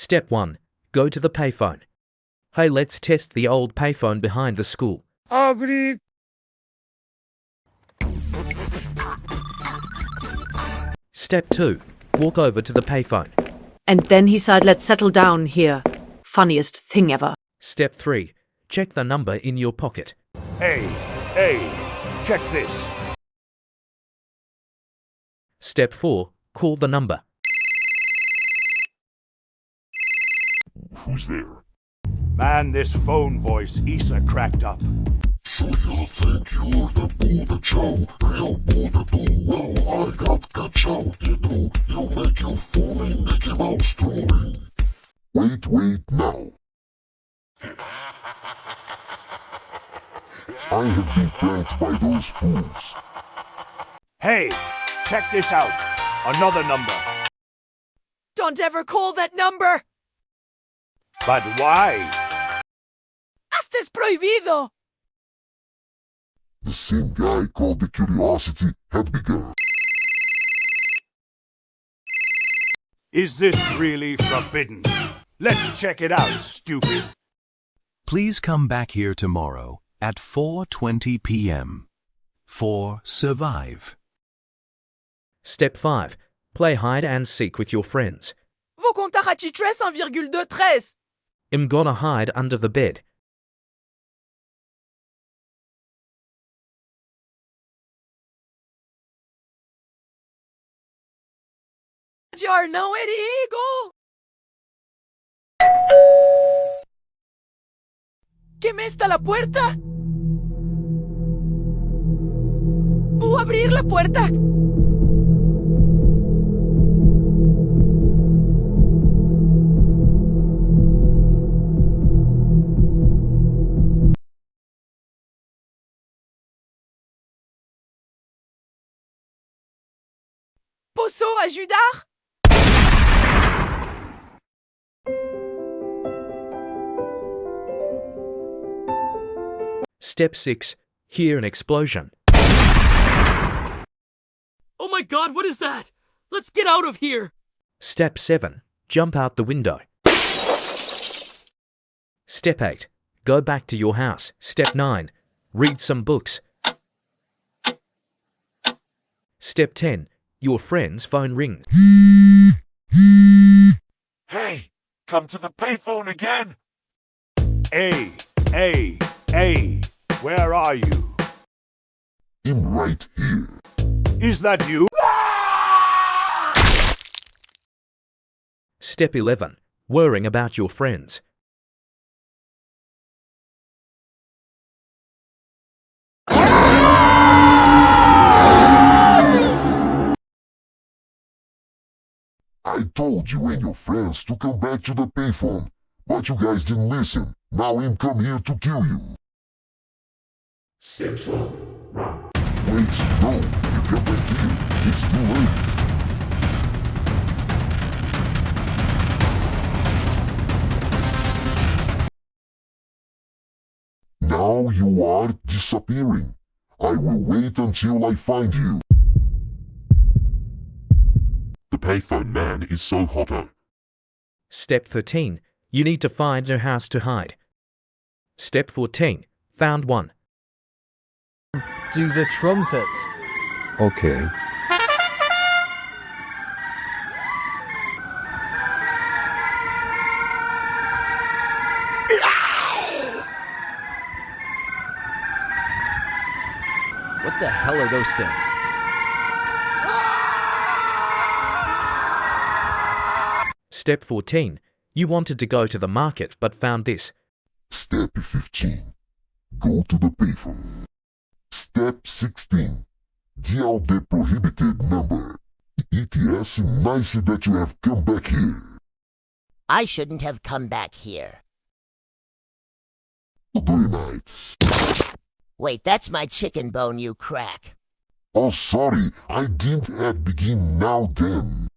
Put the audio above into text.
Step 1. Go to the payphone. Hey, let's test the old payphone behind the school. Agreed. Step 2. Walk over to the payphone. And then he said, let's settle down here. Funniest thing ever. Step 3. Check the number in your pocket. Hey, check this. Step 4. Call the number. Who's there? Man, this phone voice Isa cracked up. So you think you're the Buddha Chow? Real Buddha do well, I got Kachow to do. You make you fooling Mickey Mouse trolling. Wait now. I have been pranked by those fools. Hey, check this out. Another number. Don't ever call that number. But why? Hasta es prohibido. The same guy called the curiosity had begun. Is this really forbidden? Let's check it out, stupid. Please come back here tomorrow at 4:20 p.m. for Survive. Step 5. Play hide and seek with your friends. Vou contar a ti 1,23. I'm gonna hide under the bed. Jar não erigo. ¿Qué me está la puerta? ¿Puedo abrir la puerta? ¿Posso ajudar? Step 6. Hear an explosion. Oh my God, what is that? Let's get out of here. Step 7. Jump out the window. Step 8. Go back to your house. Step 9. Read some books. Step 10. Your friend's phone rings. Hey, come to the payphone again. Hey, where are you? I'm right here. Is that you? Step 11. Worrying about your friends. I told you and your friends to come back to the payphone, but you guys didn't listen. Now I'm come here to kill you. Step 12. Run. Wait, no, you come back here. It's too late. Now you are disappearing. I will wait until I find you. The payphone man is so hotto. Step 13. You need to find a house to hide. Step 14. Found one. Do the trumpets. Okay. What the hell are those things? Step 14. You wanted to go to the market but found this. Step 15. Go to the payphone. Step 16. Dial the prohibited number. It is nice that you have come back here. I shouldn't have come back here. Good night. Wait, that's my chicken bone, you crack. Oh, sorry, I didn't have begin now then.